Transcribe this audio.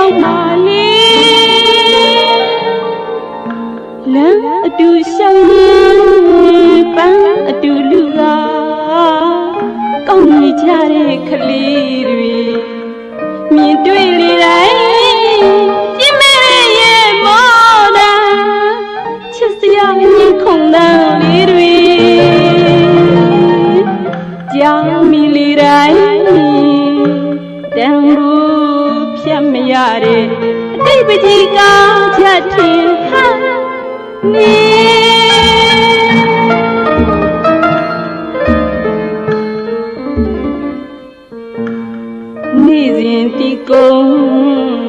အောင်ပါလေလမ်းအတူရှောင်းရင်ပန်းအတူလူကကောင်းနေကြတဲ့ကလေးတွေမြင်တွေ့လေတိုင်းပြင်းမဲ့ရဲ့မောတာချစ်စရာရင်ခုန်တန်းလေးတွေကြောင်မီလေတိုင်းတန်ဖို့ဖြတ်မရတဲ့အတိတ်ပကြီးကချက်ထင်ဟာနေစဉ်တီကုံ